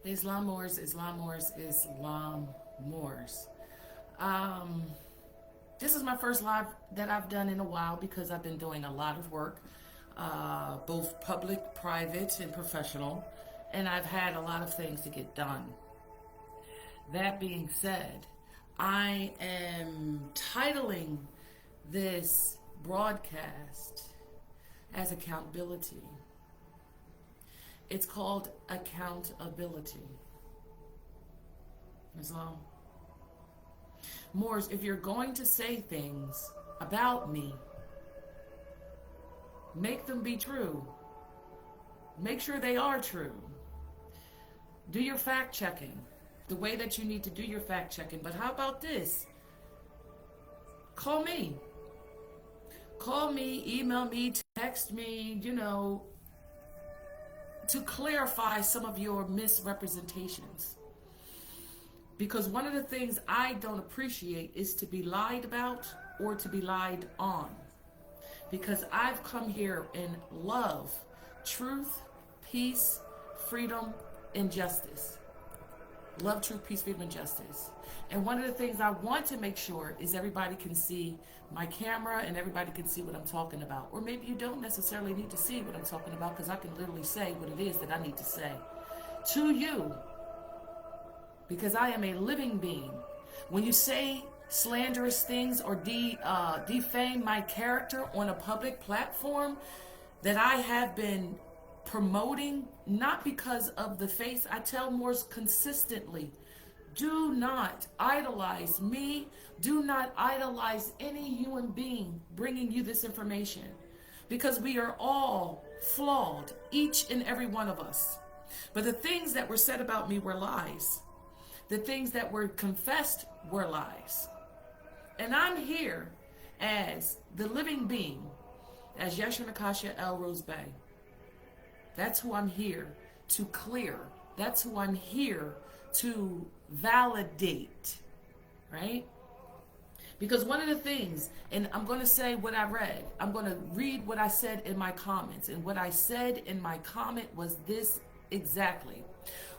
Islam Moors, Islam Moors, Islam Moors. Um, this is my first live that I've done in a while because I've been doing a lot of work, both public, private, and professional, and I've had a lot of things to get done. That being said, I am titling this broadcast as accountability. It's called accountability. Islam. Moors, if you're going to say things about me, make them be true. Make sure they are true. Do your fact checking the way that you need to do your fact checking. But how about this? Call me. Call me, email me, text me, to clarify some of your misrepresentations. Because one of the things I don't appreciate is to be lied about or to be lied on. Because I've come here in love, truth, peace, freedom, and justice. Love, truth, peace, freedom, and justice. And one of the things I want to make sure is everybody can see my camera and everybody can see what I'm talking about. Or maybe you don't necessarily need to see what I'm talking about because I can literally say what it is that I need to say to you. Because I am a living being. When you say slanderous things or defame my character on a public platform that I have been promoting, not because of the face, I tell Moors consistently, do not idolize me. Do not idolize any human being bringing you this information. Because we are all flawed, each and every one of us. But the things that were said about me were lies. The things that were confessed were lies. And I'm here as the living being, as Yeshua Nakasha El Rose Bay. That's who I'm here to clear. That's who I'm here to validate, right? Because one of the things, and I'm going to say what I read, I'm going to read what I said in my comments. And what I said in my comment was this exactly.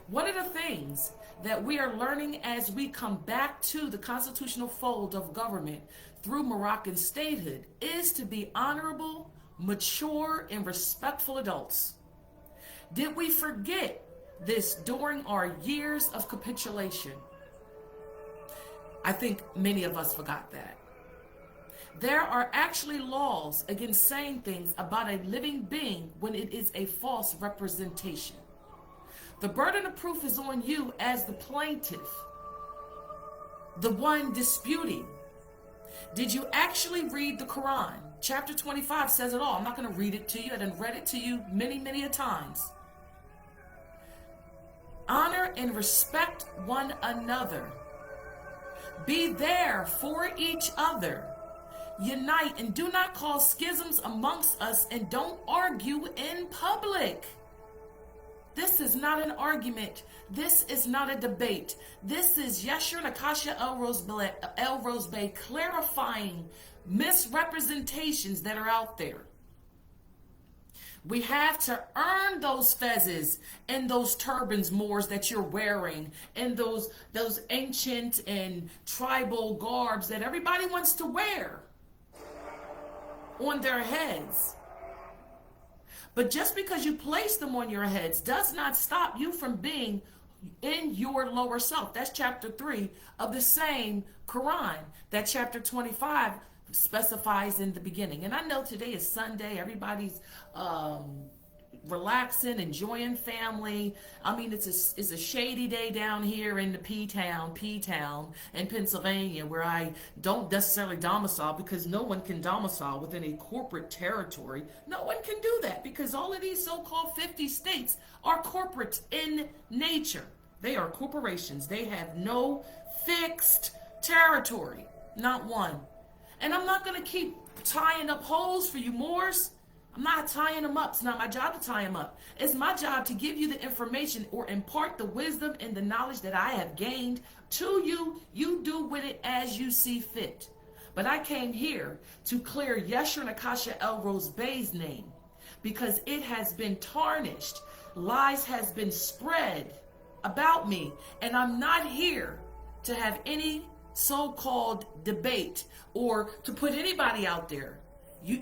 One of the things that we are learning as we come back to the constitutional fold of government through Moroccan statehood is to be honorable, mature, and respectful adults. Did we forget this during our years of capitulation? I think many of us forgot that. There are actually laws against saying things about a living being when it is a false representation. The burden of proof is on you as the plaintiff, the one disputing. Did you actually read the Quran? Chapter 25 says it all. I'm not going to read it to you. I done read it to you many, many a times. Honor and respect one another. Be there for each other. Unite and do not cause schisms amongst us, and don't argue in public. This is not an argument. This is not a debate. This is Yeshua Nakasha El Rose Bay clarifying misrepresentations that are out there. We have to earn those fezzes and those turbans, Moors, that you're wearing, and those ancient and tribal garbs that everybody wants to wear on their heads. But just because you place them on your heads does not stop you from being in your lower self. That's chapter 3 of the same Quran that chapter 25 specifies in the beginning. And I know today is Sunday. Everybody's relaxing, enjoying family. I mean, it's a shady day down here in the P-Town in Pennsylvania, where I don't necessarily domicile, because no one can domicile within a corporate territory. No one can do that because all of these so-called 50 states are corporate in nature. They are corporations. They have no fixed territory, not one. And I'm not going to keep tying up holes for you, Moors. I'm not tying them up. It's not my job to tie them up. It's my job to give you the information or impart the wisdom and the knowledge that I have gained to you. You do with it as you see fit. But I came here to clear Yeshua Nakasha El Rose Bay's name because it has been tarnished. Lies has been spread about me. And I'm not here to have any so-called debate or to put anybody out there.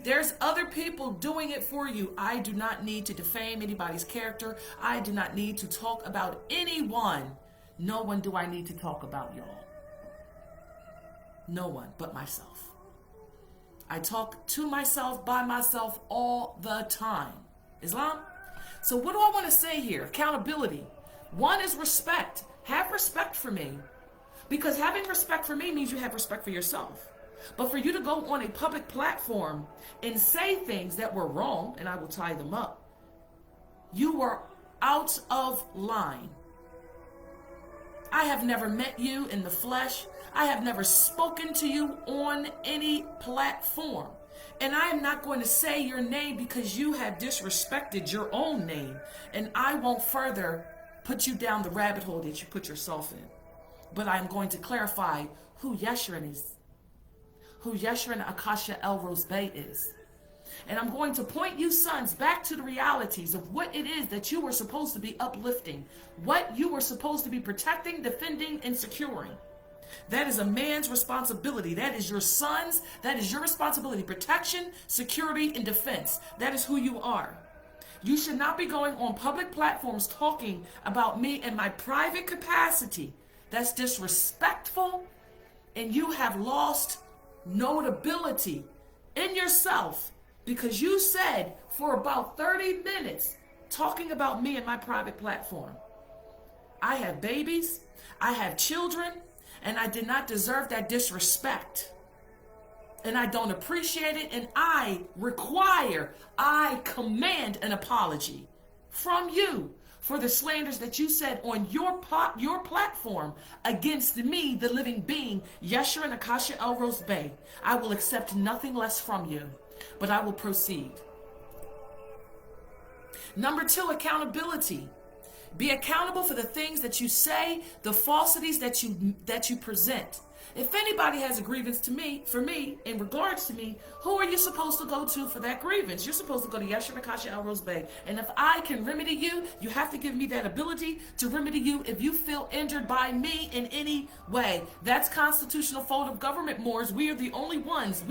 There's other people doing it for you. I do not need to defame anybody's character. I do not need to talk about anyone. No one do I need to talk about, y'all. No one but myself. I talk to myself, by myself all the time. Islam? So what do I want to say here? Accountability. One is respect. Have respect for me. Because having respect for me means you have respect for yourself. But for you to go on a public platform and say things that were wrong, and I will tie them up, you were out of line. I have never met you in the flesh. I have never spoken to you on any platform. And I am not going to say your name because you have disrespected your own name. And I won't further put you down the rabbit hole that you put yourself in. But I'm going to clarify who Yeshurun is. Who Yeshurun Akasha El Rose Bay is. And I'm going to point you sons back to the realities of what it is that you were supposed to be uplifting. What you were supposed to be protecting, defending, and securing. That is a man's responsibility. That is your son's. That is your responsibility. Protection, security, and defense. That is who you are. You should not be going on public platforms talking about me in my private capacity. That's disrespectful. And you have lost notability in yourself because you said for about 30 minutes talking about me in my private platform. I have babies. I have children. And I did not deserve that disrespect. And I don't appreciate it. And I command an apology from you for the slanders that you said on your platform against me, the living being, Yeshurun Akasha El Rose Bay. I will accept nothing less from you, but I will proceed. Number 2, accountability. Be accountable for the things that you say, the falsities that you present. If anybody has a grievance for me, in regards to me, who are you supposed to go to for that grievance? You're supposed to go to Yeshurun Akasha El Rose Bay. And if I can remedy you, you have to give me that ability to remedy you if you feel injured by me in any way. That's constitutional fault of government, Moors. We are the only ones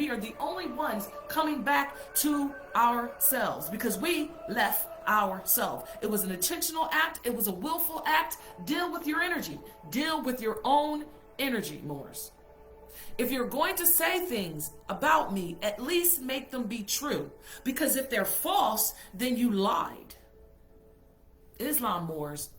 coming back to ourselves because we left ourselves. It was an intentional act. It was a willful act. Deal with your energy. Deal with your own energy, Moors. If you're going to say things about me, at least make them be true. Because if they're false, then you lied. Islam, Moors.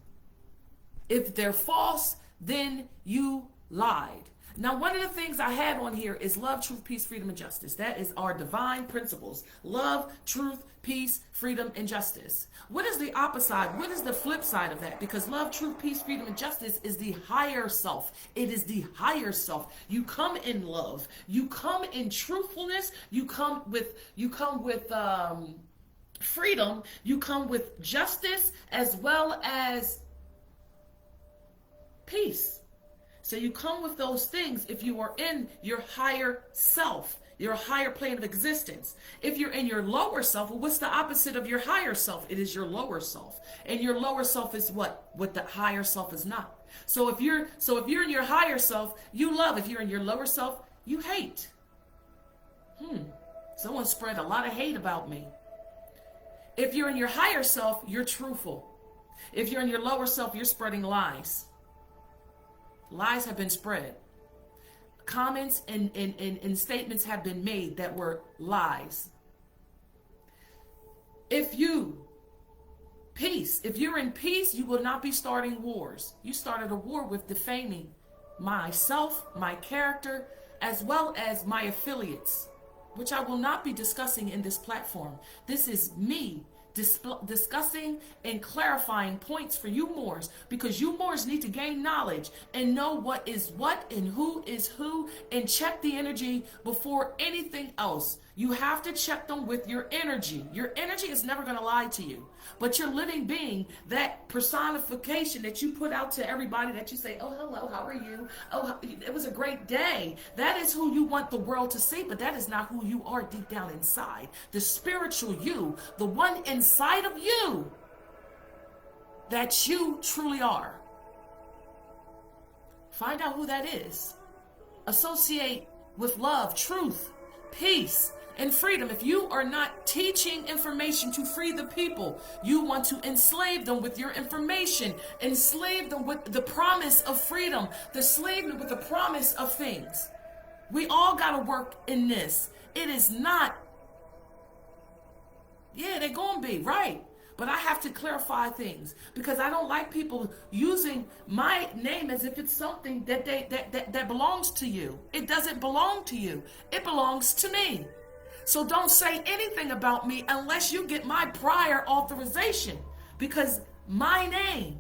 If they're false, then you lied. Now, one of the things I have on here is love, truth, peace, freedom, and justice. That is our divine principles. Love, truth, peace, freedom, and justice. What is the opposite? What is the flip side of that? Because love, truth, peace, freedom, and justice is the higher self. It is the higher self. You come in love. You come in truthfulness. You come with freedom. You come with justice as well as peace. So you come with those things if you are in your higher self, your higher plane of existence. If you're in your lower self, well, what's the opposite of your higher self? It is your lower self. And your lower self is what? What the higher self is not. So if you're in your higher self, you love. If you're in your lower self, you hate. Someone spread a lot of hate about me. If you're in your higher self, you're truthful. If you're in your lower self, you're spreading lies. Lies have been spread. Comments and statements have been made that were lies. If you're in peace, you will not be starting wars. You started a war with defaming myself, my character, as well as my affiliates, which I will not be discussing in this platform. This is me discussing and clarifying points for you Moors, because you Moors need to gain knowledge and know what is what and who is who, and check the energy before anything else. You have to check them with your energy. Your energy is never going to lie to you. But your living being, that personification that you put out to everybody, that you say, oh, hello, how are you? Oh, it was a great day. That is who you want the world to see, but that is not who you are deep down inside. The spiritual you, the one inside of you that you truly are. Find out who that is. Associate with love, truth, peace, and freedom. If you are not teaching information to free the people, you want to enslave them with your information, enslave them with the promise of freedom, enslave them with the promise of things. We all got to work in this. It is not, yeah, they're going to be, right. But I have to clarify things because I don't like people using my name as if it's something that belongs to you. It doesn't belong to you. It belongs to me. So don't say anything about me unless you get my prior authorization, because my name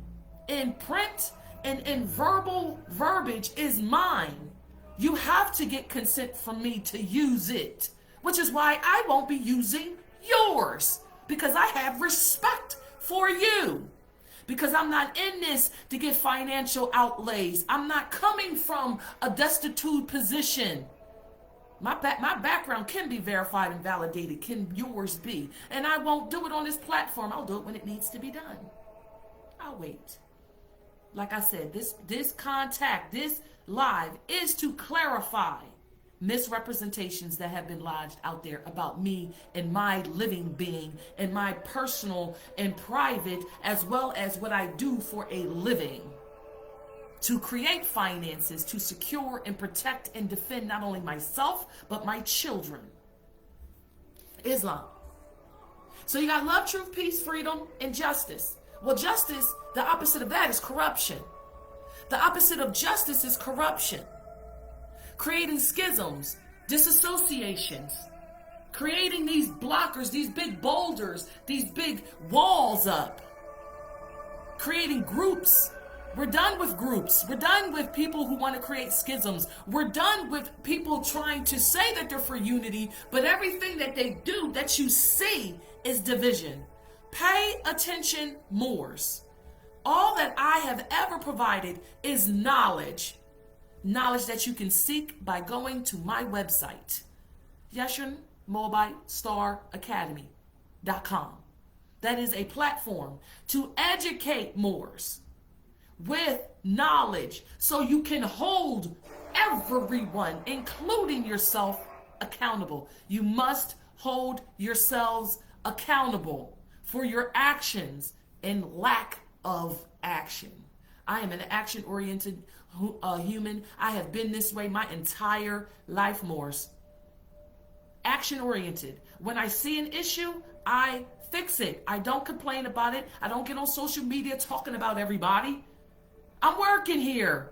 in print and in verbal verbiage is mine. You have to get consent from me to use it, which is why I won't be using yours. Because I have respect for you. Because I'm not in this to get financial outlays. I'm not coming from a destitute position. My background can be verified and validated. Can yours be? And I won't do it on this platform. I'll do it when it needs to be done. I'll wait. Like I said, this contact, this live is to clarify misrepresentations that have been lodged out there about me and my living being and my personal and private, as well as what I do for a living, to create finances to secure and protect and defend not only myself but my children. Islam. So you got love, truth, peace, freedom, and justice. Well, justice, the opposite of that is corruption. The opposite of justice is corruption. Creating schisms, disassociations, creating these blockers, these big boulders, these big walls up, creating groups. We're done with groups. We're done with people who want to create schisms. We're done with people trying to say that they're for unity, but everything that they do that you see is division. Pay attention, Moors. All that I have ever provided is knowledge. Knowledge that you can seek by going to my website, YeshrinMoabitestarAcademy.com. That is a platform to educate Moors with knowledge so you can hold everyone, including yourself, accountable. You must hold yourselves accountable for your actions and lack of action. I am an action-oriented human. I have been this way my entire life, Moors. Action-oriented. When I see an issue, I fix it. I don't complain about it. I don't get on social media talking about everybody. I'm working here.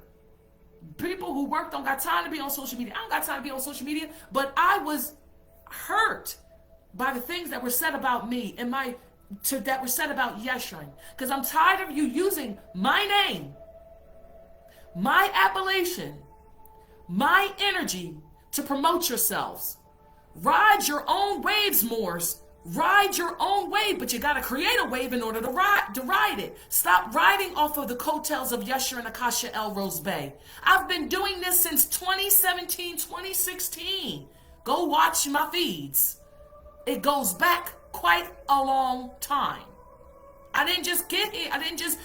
People who work don't got time to be on social media. I don't got time to be on social media, but I was hurt by the things that were said about me and that were said about Yeshrin, because I'm tired of you using my name, my appellation, my energy to promote yourselves. Ride your own waves, Moors. Ride your own wave, but you got to create a wave in order to ride it. Stop riding off of the coattails of Yeshrin and Akasha El Rose Bay. I've been doing this since 2017, 2016. Go watch my feeds. It goes back quite a long time. I didn't just get here. I didn't just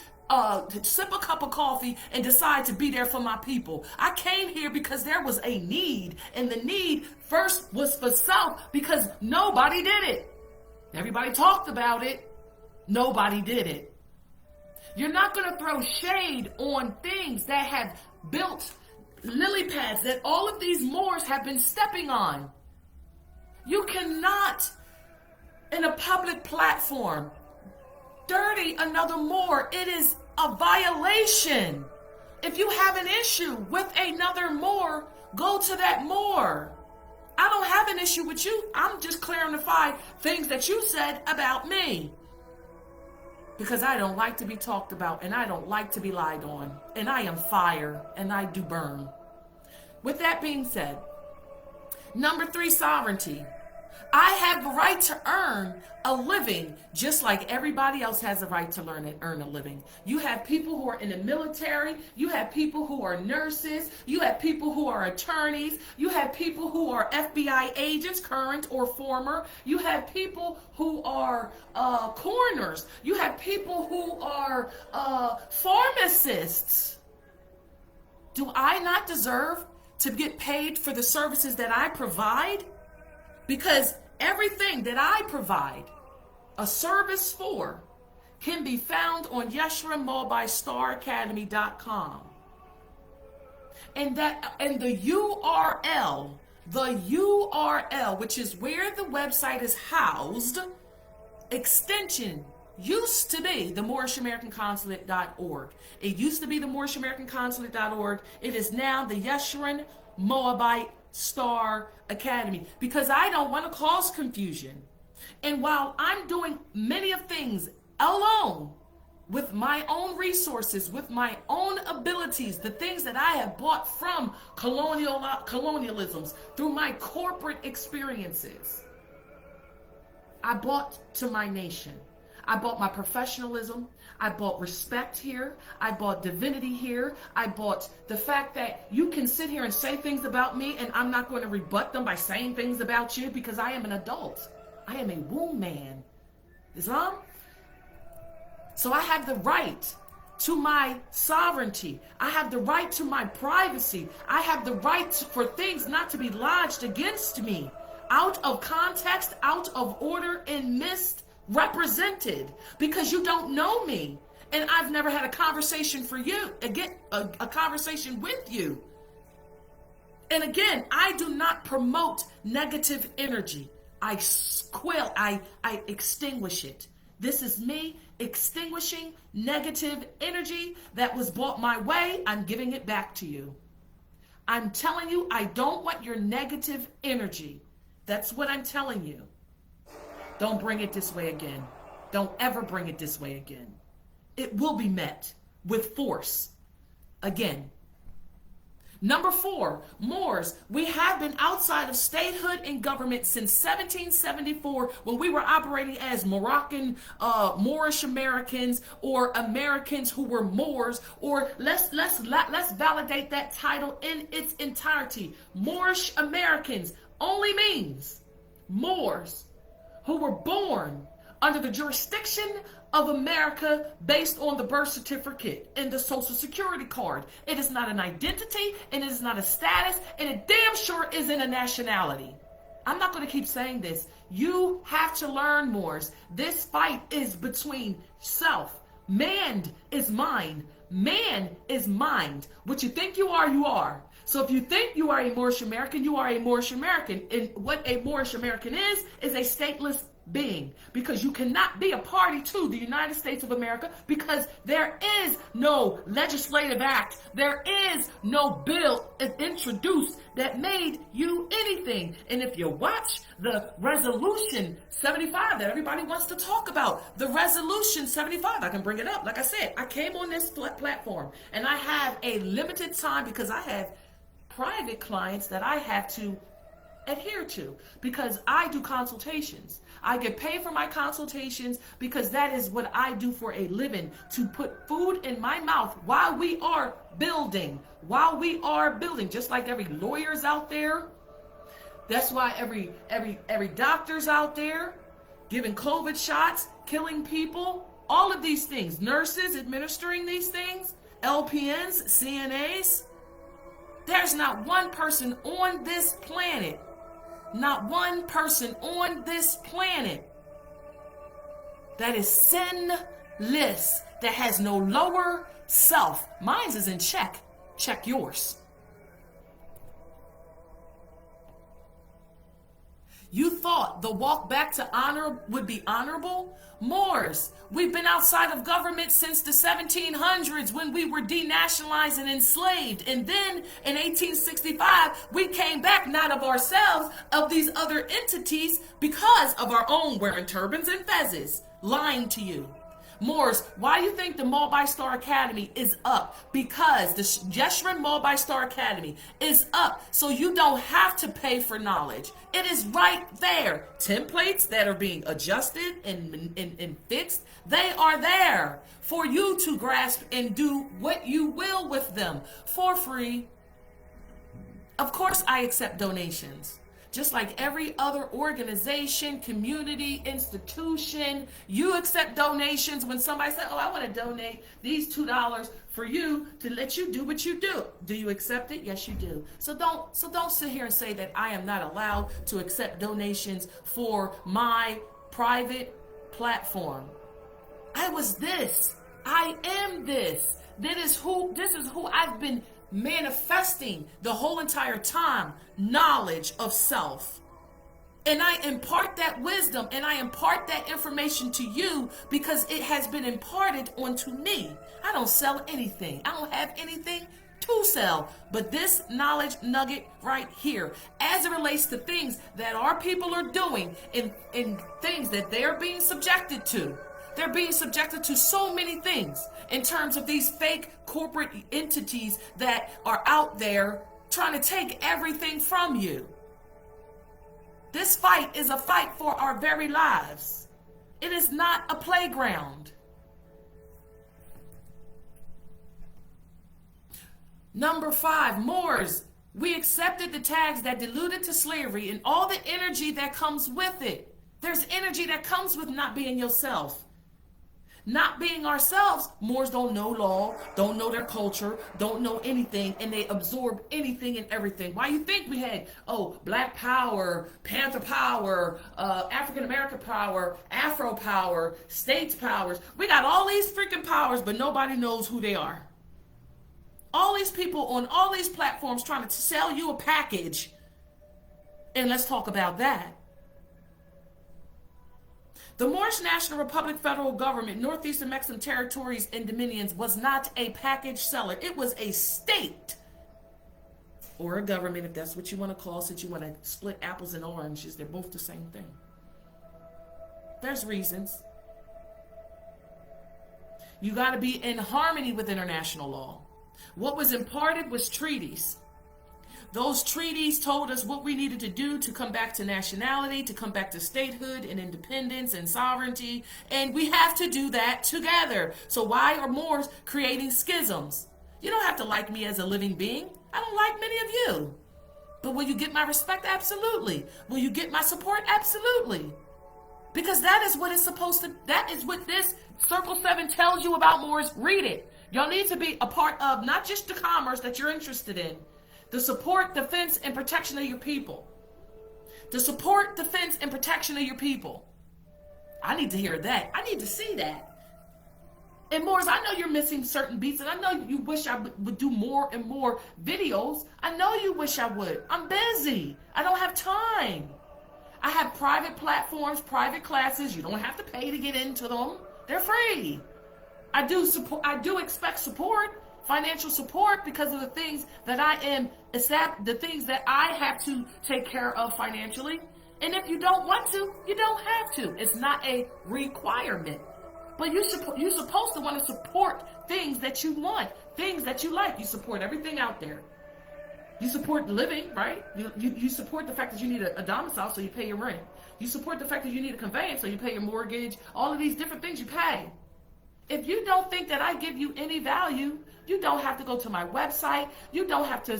sip a cup of coffee and decide to be there for my people. I came here because there was a need, and the need first was for self because nobody did it. Everybody talked about it. Nobody did it. You're not going to throw shade on things that have built lily pads that all of these Moors have been stepping on. You cannot, in a public platform, dirty another Moor. It is a violation. If you have an issue with another Moor, go to that Moor. I don't have an issue with you. I'm just clarifying things that you said about me. Because I don't like to be talked about, and I don't like to be lied on. And I am fire, and I do burn. With that being said, number 3, sovereignty. I have the right to earn a living just like everybody else has a right to earn a living. You have people who are in the military. You have people who are nurses. You have people who are attorneys. You have people who are FBI agents, current or former. You have people who are coroners. You have people who are pharmacists. Do I not deserve to get paid for the services that I provide? Because everything that I provide a service for can be found on YeshurunMoabiteStarAcademy.com. And the URL, which is where the website is housed, extension used to be the MoorishAmericanConsulate.org. It used to be the MoorishAmericanConsulate.org. It is now the Yeshurun Moabite Star Academy, because I don't want to cause confusion. And while I'm doing many of things alone, with my own resources, with my own abilities, the things that I have bought from colonialisms through my corporate experiences, I bought to my nation. I bought my professionalism. I bought respect here. I bought divinity here. I bought the fact that you can sit here and say things about me and I'm not going to rebut them by saying things about you, because I am an adult. I am a womb man. Islam? So I have the right to my sovereignty. I have the right to my privacy. I have the right for things not to be lodged against me, out of context, out of order, and misrepresented, because you don't know me. And I've never had a conversation for you, again, a conversation with you. And again, I do not promote negative energy. I extinguish it. This is me extinguishing negative energy that was brought my way. I'm giving it back to you. I'm telling you, I don't want your negative energy. That's what I'm telling you. Don't bring it this way again. Don't ever bring it this way again. It will be met with force again. Number 4, Moors. We have been outside of statehood and government since 1774, when we were operating as Moroccan, Moorish Americans, or Americans who were Moors, or let's validate that title in its entirety. Moorish Americans only means Moors who were born under the jurisdiction of America based on the birth certificate and the social security card. It is not an identity, and it is not a status, and it damn sure isn't a nationality. I'm not going to keep saying this. You have to learn, Moors. This fight is between self. Man is mind. Man is mind. What you think you are, you are. So if you think you are a Moorish American, you are a Moorish American. And what a Moorish American is a stateless being, because you cannot be a party to the United States of America, because there is no legislative act, there is no bill introduced that made you anything. And if you watch the Resolution 75 that everybody wants to talk about, the Resolution 75, I can bring it up. Like I said, I came on this platform and I have a limited time, because I have private clients that I have to adhere to, because I do consultations. I get paid for my consultations because that is what I do for a living, to put food in my mouth while we are building, just like every lawyer's out there. That's why every doctor's out there giving COVID shots, killing people, all of these things, nurses administering these things, LPNs, CNAs. There's not one person on this planet, that is sinless, that has no lower self. Mine is in check. Check yours. You thought the walk back to honor would be honorable? Moors, we've been outside of government since the 1700s, when we were denationalized and enslaved. And then in 1865, we came back, not of ourselves, of these other entities, because of our own wearing turbans and fezzes, lying to you. Moors, why do you think the Moabite Star Academy is up? Because the Yeshurun Moabite Star Academy is up, so you don't have to pay for knowledge. It is right there. Templates that are being adjusted and fixed, they are there for you to grasp and do what you will with them for free. Of course, I accept donations, just like every other organization, community, institution. You accept donations. When somebody says, oh, I want to donate these $2 for you to let you do what you do. Do you accept it? Yes, you do. So don't sit here and say that I am not allowed to accept donations for my private platform. I was this. I am this. This is who I've been manifesting the whole entire time. Knowledge of self. And I impart that wisdom and I impart that information to you because it has been imparted onto me. I don't sell anything. I don't have anything to sell. But this knowledge nugget right here, as it relates to things that our people are doing and things that they're being subjected to. They're being subjected to so many things in terms of these fake corporate entities that are out there trying to take everything from you. This fight is a fight for our very lives. It is not a playground. Number 5, Moors. We accepted the tags that deluded to slavery and all the energy that comes with it. There's energy that comes with not being yourself. Not being ourselves, Moors don't know law, don't know their culture, don't know anything, and they absorb anything and everything. Why you think we had, Black power, Panther power, African American power, Afro power, states powers. We got all these freaking powers, but nobody knows who they are. All these people on all these platforms trying to sell you a package. And let's talk about that. The Moorish National Republic federal government, Northeastern Mexican territories and dominions was not a package seller. It was a state or a government, if that's what you want to call it, since you want to split apples and oranges. They're both the same thing. There's reasons. You got to be in harmony with international law. What was imparted was treaties. Those treaties told us what we needed to do to come back to nationality, to come back to statehood and independence and sovereignty. And we have to do that together. So why are Moors creating schisms? You don't have to like me as a living being. I don't like many of you. But will you get my respect? Absolutely. Will you get my support? Absolutely. Because that is what it's supposed to, that is what this Circle 7 tells you about Moors. Read it. Y'all need to be a part of not just the commerce that you're interested in, the support, defense, and protection of your people. The support, defense, and protection of your people. I need to hear that. I need to see that. And Moors, I know you're missing certain beats, and I know you wish I would do more and more videos. I know you wish I would. I'm busy. I don't have time. I have private platforms, private classes. You don't have to pay to get into them. They're free. I do expect support, financial support, because of the things that the things that I have to take care of financially. And if you don't want to, you don't have to. It's not a requirement. But you're supposed to want to support things that you want, things that you like. You support everything out there. You support living, right? You support the fact that you need a domicile, so you pay your rent. You support the fact that you need a conveyance, so you pay your mortgage. All of these different things you pay. If you don't think that I give you any value, you don't have to go to my website. You don't have to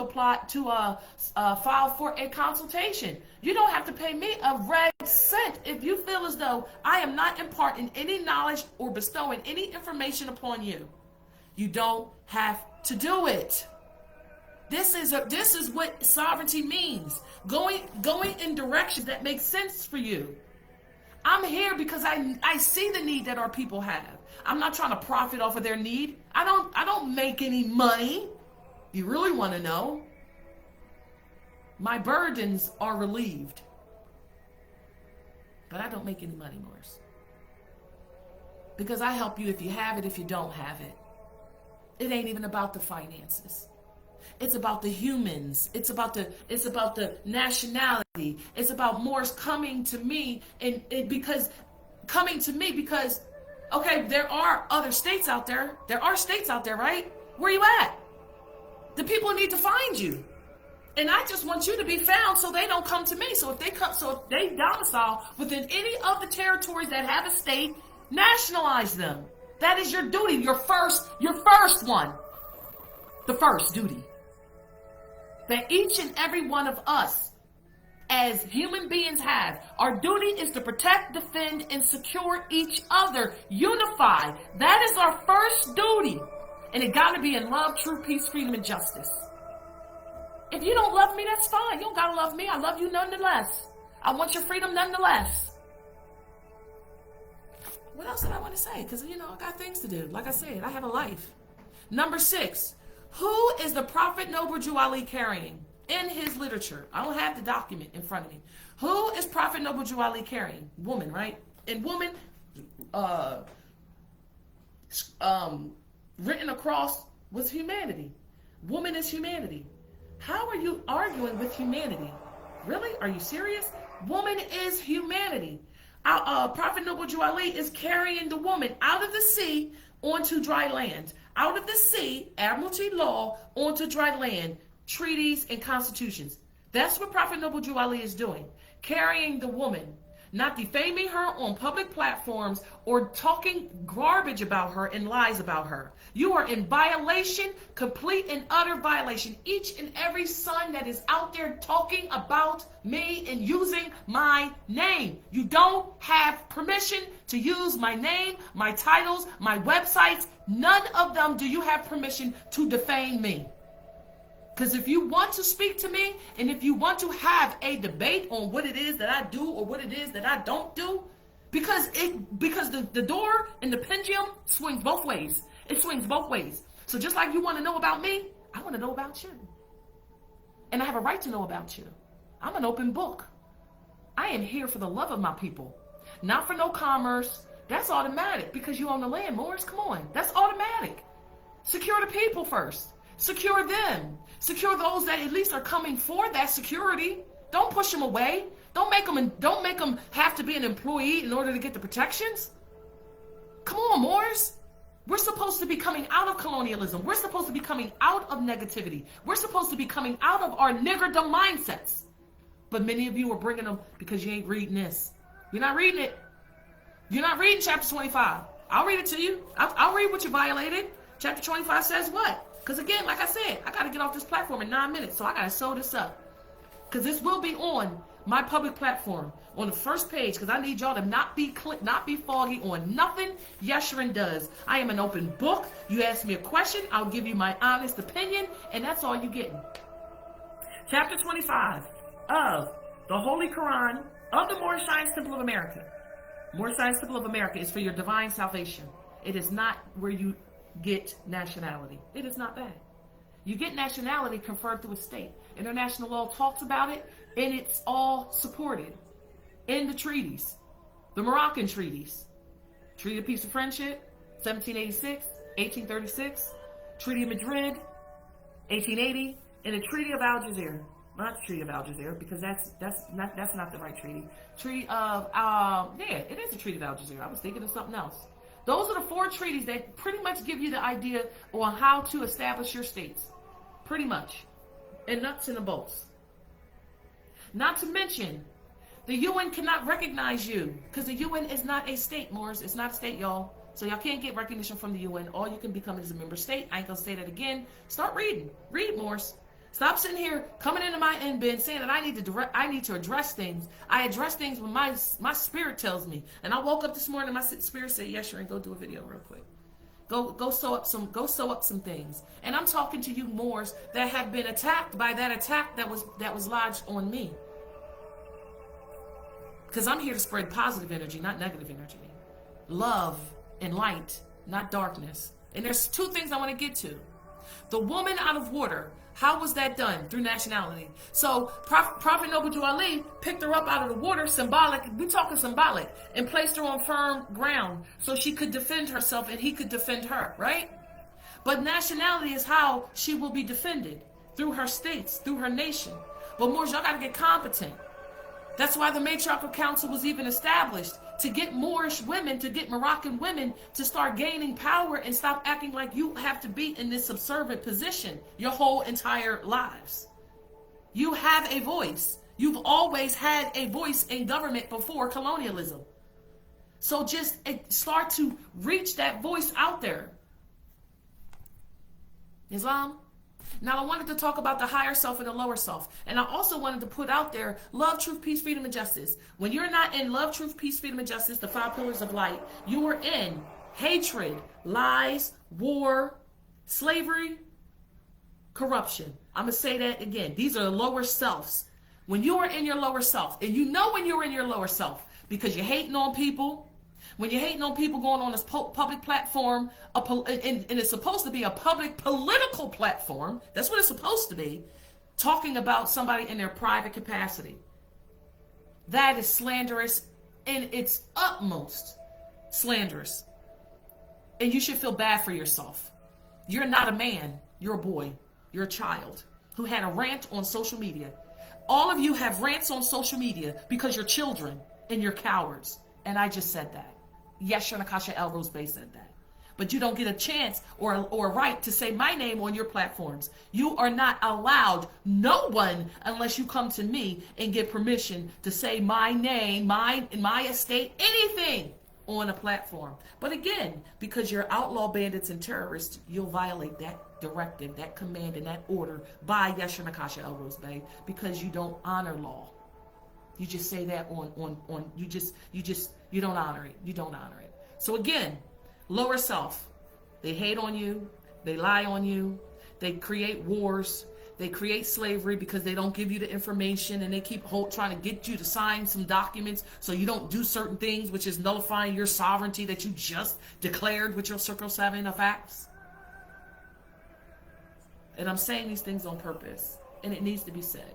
apply to file for a consultation. You don't have to pay me a red cent if you feel as though I am not imparting any knowledge or bestowing any information upon you. You don't have to do it. This is what sovereignty means. Going in directions that make sense for you. I'm here because I see the need that our people have. I'm not trying to profit off of their need. I don't make any money. You really want to know? My burdens are relieved. But I don't make any money, Moors. Because I help you if you have it, if you don't have it. It ain't even about the finances. It's about the humans. It's about the nationality. It's about Moors coming to me because okay, there are other states out there. There are states out there, right? Where you at? The people need to find you. And I just want you to be found so they don't come to me. So if they domicile within any of the territories that have a state, nationalize them. That is your duty, your first one. The first duty. That each and every one of us as human beings have. Our duty is to protect, defend, and secure each other. Unify. That is our first duty. And it got to be in love, true peace, freedom, and justice. If you don't love me, that's fine. You don't got to love me. I love you nonetheless. I want your freedom nonetheless. What else did I want to say? Because, I got things to do. Like I said, I have a life. Number 6. Who is the Prophet Noble Drew Ali carrying in his literature? I don't have the document in front of me. Who is Prophet Noble Drew Ali carrying? Woman, right? And woman, written across was humanity. Woman is humanity. How are you arguing with humanity? Really? Are you serious? Woman is humanity. Prophet Noble Drew Ali is carrying the woman out of the sea onto dry land. Out of the sea, admiralty law, onto dry land, treaties and constitutions. That's what Prophet Noble Drew Ali is doing. Carrying the woman, not defaming her on public platforms or talking garbage about her and lies about her. You are in violation, complete and utter violation. Each and every son that is out there talking about me and using my name. You don't have permission to use my name, my titles, my websites. None of them do you have permission to defame me. Because if you want to speak to me and if you want to have a debate on what it is that I do or what it is that I don't do, because the door and the pendulum swings both ways. It swings both ways. So just like you want to know about me, I want to know about you. And I have a right to know about you. I'm an open book. I am here for the love of my people. Not for no commerce. That's automatic because you own the land, Morris. Come on. That's automatic. Secure the people first. Secure them. Secure those that at least are coming for that security. Don't push them away. Don't make them have to be an employee in order to get the protections. Come on, Morris. We're supposed to be coming out of colonialism. We're supposed to be coming out of negativity. We're supposed to be coming out of our niggerdom mindsets. But many of you are bringing them because you ain't reading this. You're not reading it. You're not reading chapter 25. I'll read it to you. I'll read what you violated. Chapter 25 says what? Because again, like I said, I got to get off this platform in 9 minutes. So I got to sew this up. Because this will be on my public platform on the first page, because I need y'all to not be foggy on nothing Yeshurun does. I am an open book. You ask me a question, I'll give you my honest opinion, and that's all you getting. Chapter 25 of the Holy Quran of the Moorish Science Temple of America. Moorish Science Temple of America is for your divine salvation. It is not where you get nationality. It is not that. You get nationality conferred through a state. International law talks about it, and it's all supported in the treaties. The Moroccan treaties. Treaty of Peace and Friendship, 1786, 1836. Treaty of Madrid, 1880. And the Treaty of Algiers. Not the Treaty of Algiers, because that's not the right treaty. Treaty of, it is the Treaty of Algiers. I was thinking of something else. Those are the 4 treaties that pretty much give you the idea on how to establish your states. Pretty much. And nuts and bolts. Not to mention, the UN cannot recognize you because the UN is not a state, Morris. It's not a state, y'all. So y'all can't get recognition from the UN. All you can become is a member state. I ain't gonna say that again. Start reading. Read, Morris. Stop sitting here coming into my bin saying that I need to address things. I address things when my spirit tells me. And I woke up this morning and my spirit said, "Yes, sure, and go do a video real quick. Go sew up some things." And I'm talking to you Moors that have been attacked by that attack that was lodged on me. Because I'm here to spread positive energy, not negative energy. Love and light, not darkness. And there's 2 things I want to get to. The woman out of water. How was that done? Through nationality. So Prophet Noble Drew Ali picked her up out of the water, symbolic, we're talking symbolic, and placed her on firm ground so she could defend herself and he could defend her, right? But nationality is how she will be defended, through her states, through her nation. But Moors, y'all got to get competent. That's why the Matriarchal Council was even established, to get Moorish women, to get Moroccan women to start gaining power and stop acting like you have to be in this subservient position your whole entire lives. You have a voice. You've always had a voice in government before colonialism. So just start to reach that voice out there. Islam, Now, I wanted to talk about the higher self and the lower self. And I also wanted to put out there love, truth, peace, freedom, and justice. When you're not in love, truth, peace, freedom, and justice, the 5 pillars of light, you are in hatred, lies, war, slavery, corruption. I'm going to say that again. These are the lower selves. When you are in your lower self, and you know when you're in your lower self, because you're hating on people, when you're hating on people going on this public platform, and it's supposed to be a public political platform, that's what it's supposed to be, talking about somebody in their private capacity. That is slanderous in its utmost slanderous. And you should feel bad for yourself. You're not a man, you're a boy. You're a child who had a rant on social media. All of you have rants on social media because you're children and you're cowards. And I just said that. Yeshua Nakasha El Rose Bay said that. But you don't get a chance or a right to say my name on your platforms. You are not allowed, no one, unless you come to me and get permission to say my name, my estate, anything on a platform. But again, because you're outlaw bandits and terrorists, you'll violate that directive, that command, and that order by Yeshua Nakasha El Rose Bay because you don't honor law. You just say that you don't honor it. You don't honor it. So again, lower self, they hate on you, they lie on you, they create wars, they create slavery because they don't give you the information, and they keep trying to get you to sign some documents so you don't do certain things, which is nullifying your sovereignty that you just declared with your Circle 7 of Acts. And I'm saying these things on purpose, and it needs to be said.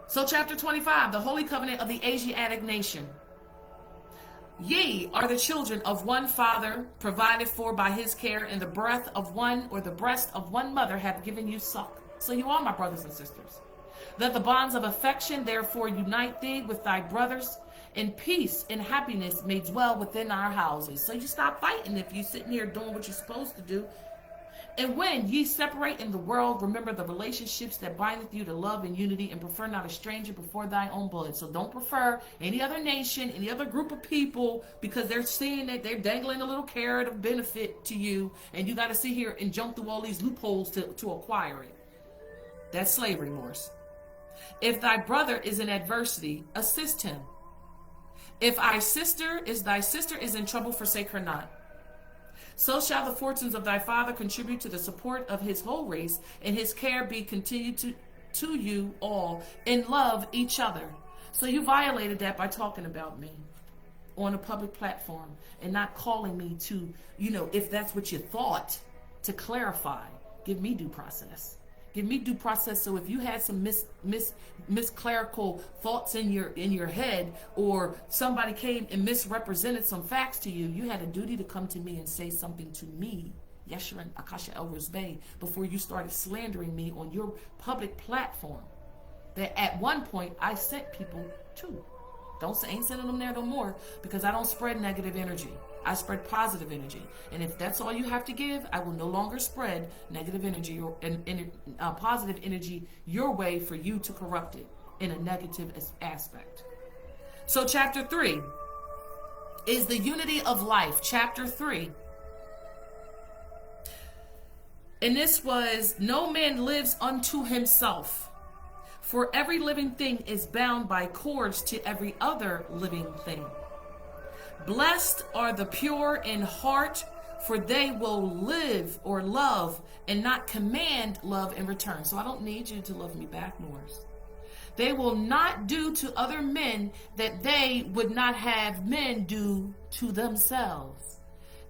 So chapter 25, the Holy Covenant of the Asiatic Nation. Ye are the children of one father, provided for by his care, and the breath of one or the breast of one mother have given you suck. So you are my brothers and sisters. Let the bonds of affection therefore unite thee with thy brothers, and peace and happiness may dwell within our houses. So you stop fighting if you're sitting here doing what you're supposed to do. And when ye separate in the world, remember the relationships that bindeth you to love and unity, and prefer not a stranger before thy own blood. So don't prefer any other nation, any other group of people, because they're seeing that they're dangling a little carrot of benefit to you, and you got to sit here and jump through all these loopholes to acquire it. That's slavery, Morse. If thy brother is in adversity, assist him. If thy sister is in trouble, forsake her not. So shall the fortunes of thy father contribute to the support of his whole race, and his care be continued to you all, and love each other. So you violated that by talking about me on a public platform and not calling me to, if that's what you thought, to clarify. Give me due process. Give me due process. So if you had some misclerical thoughts in your head, or somebody came and misrepresented some facts to you, you had a duty to come to me and say something to me, Yeshua Akasha El Rose Bay, before you started slandering me on your public platform that at one point I sent people to. Ain't sending them there no more, because I don't spread negative energy. I spread positive energy. And if that's all you have to give, I will no longer spread negative energy or positive energy your way for you to corrupt it in a negative aspect. So chapter 3 is the unity of life. Chapter 3. And this was, no man lives unto himself. For every living thing is bound by cords to every other living thing. Blessed are the pure in heart, for they will live or love and not command love in return. So I don't need you to love me back, Morris. They will not do to other men that they would not have men do to themselves.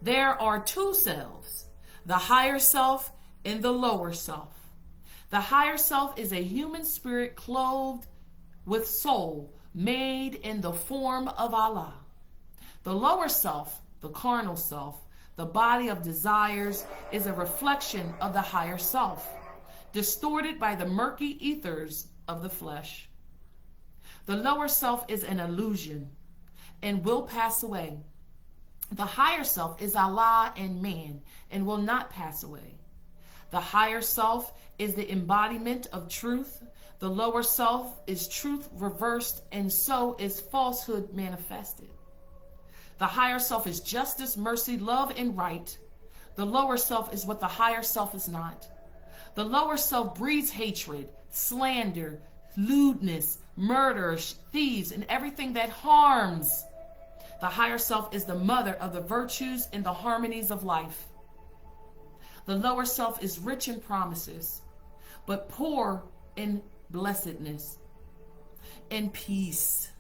There are two selves, the higher self and the lower self. The higher self is a human spirit clothed with soul, made in the form of Allah. The lower self, the carnal self, the body of desires, is a reflection of the higher self, distorted by the murky ethers of the flesh. The lower self is an illusion and will pass away. The higher self is Allah and man and will not pass away. The higher self is the embodiment of truth. The lower self is truth reversed, and so is falsehood manifested. The higher self is justice, mercy, love, and right. The lower self is what the higher self is not. The lower self breeds hatred, slander, lewdness, murder, thieves, and everything that harms. The higher self is the mother of the virtues and the harmonies of life. The lower self is rich in promises, but poor in blessedness and peace.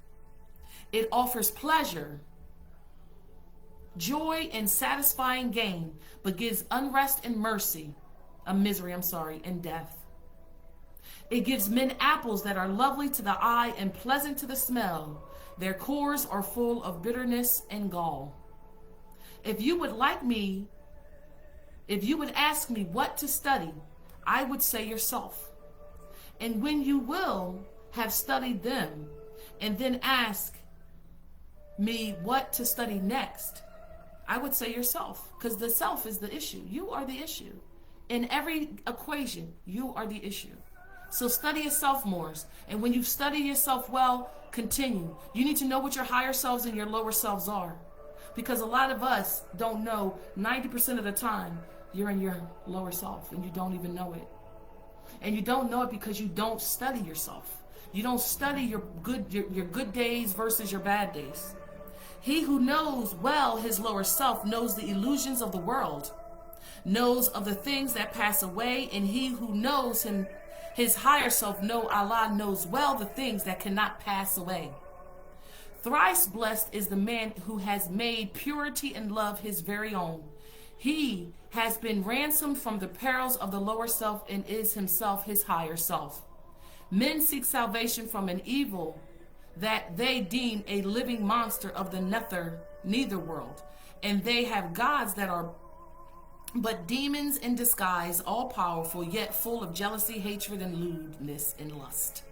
It offers pleasure, joy, and satisfying gain, but gives unrest and misery, and death. It gives men apples that are lovely to the eye and pleasant to the smell. Their cores are full of bitterness and gall. If you would ask me what to study, I would say yourself. And when you will have studied them, and then ask me what to study next, I would say yourself, because the self is the issue. You are the issue. In every equation, you are the issue. So study yourself more. And when you study yourself well, continue. You need to know what your higher selves and your lower selves are. Because a lot of us don't know 90% of the time you're in your lower self and you don't even know it. And you don't know it because you don't study yourself. You don't study your good days versus your bad days. He who knows well his lower self knows the illusions of the world, knows of the things that pass away, and he who knows his higher self, Allah knows well the things that cannot pass away. Thrice blessed is the man who has made purity and love his very own. He has been ransomed from the perils of the lower self and is himself his higher self. Men seek salvation from an evil that they deem a living monster of the nether world, and they have gods that are but demons in disguise, all powerful, yet full of jealousy, hatred, and lewdness and lust,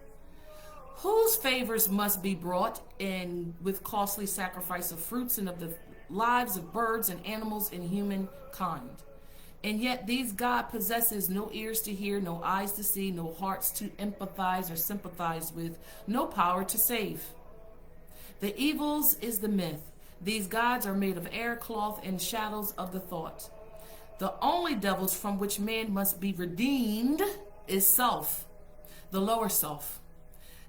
whose favors must be brought in with costly sacrifice of fruits and of the lives of birds and animals and humankind. And yet these God possesses no ears to hear, no eyes to see, no hearts to empathize or sympathize with, no power to save. The evils is the myth. These gods are made of air, cloth, and shadows of the thought. The only devils from which man must be redeemed is self, the lower self.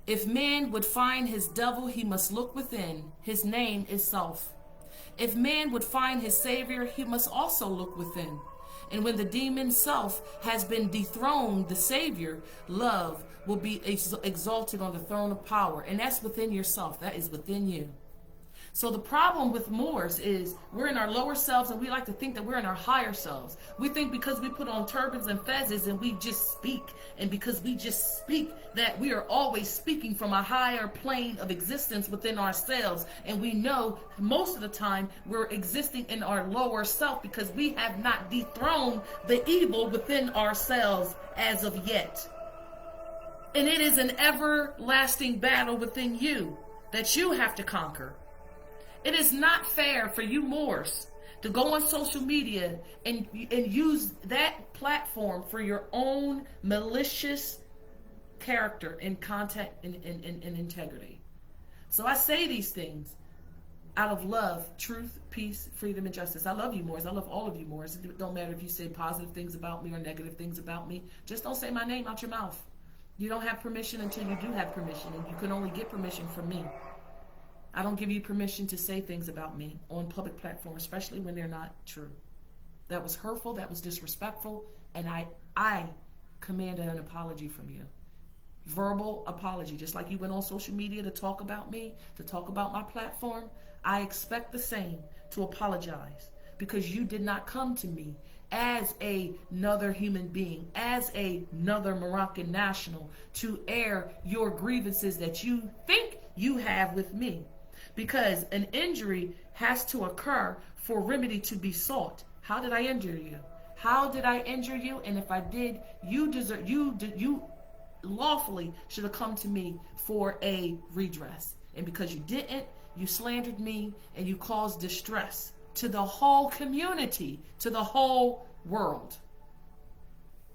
If man would find his devil, he must look within. His name is self. If man would find his savior, he must also look within. And when the demon self has been dethroned, the savior, love, will be exalted on the throne of power. And that's within yourself. That is within you. So the problem with Moors is we're in our lower selves and we like to think that we're in our higher selves. We think because we put on turbans and fezzes and we just speak, and because we just speak, that we are always speaking from a higher plane of existence within ourselves. And we know most of the time we're existing in our lower self because we have not dethroned the evil within ourselves as of yet. And it is an everlasting battle within you that you have to conquer. It is not fair for you Moors to go on social media and use that platform for your own malicious character and content and integrity. So I say these things out of love, truth, peace, freedom, and justice. I love you Moors. I love all of you Moors. It don't matter if you say positive things about me or negative things about me. Just don't say my name out your mouth. You don't have permission until you do have permission, and you can only get permission from me. I don't give you permission to say things about me on public platforms, especially when they're not true. That was hurtful, that was disrespectful, and I command an apology from you. Verbal apology. Just like you went on social media to talk about me, to talk about my platform, I expect the same, to apologize, because you did not come to me as another human being, as another Moroccan national, to air your grievances that you think you have with me. Because an injury has to occur for remedy to be sought. How did I injure you? How did I injure you? And if I did, you lawfully should have come to me for a redress. And because you didn't, you slandered me and you caused distress to the whole community, to the whole world.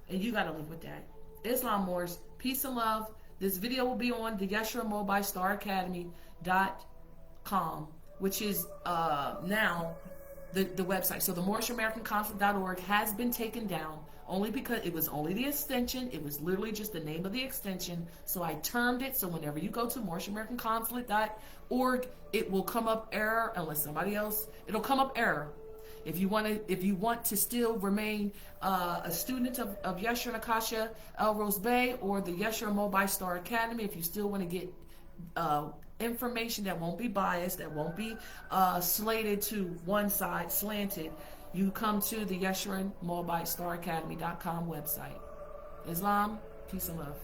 And you got to live with that. Islam Moors, peace and love. This video will be on the Yeshua Mobile Star Academy.com, which is now the website. So the MoorishAmericanConsulate.org has been taken down only because it was only the extension. It was literally just the name of the extension. So I termed it so whenever you go to MoorishAmericanConsulate.org, it will come up error unless somebody else. It'll come up error. If you want to still remain a student of Yeshua and Akasha El Rose Bay or the Yeshua Mobile Star Academy, if you still want to get information that won't be biased, that won't be slated to one side, slanted, you come to the Yeshua Mobile Star Academy.com website. Islam, peace and love.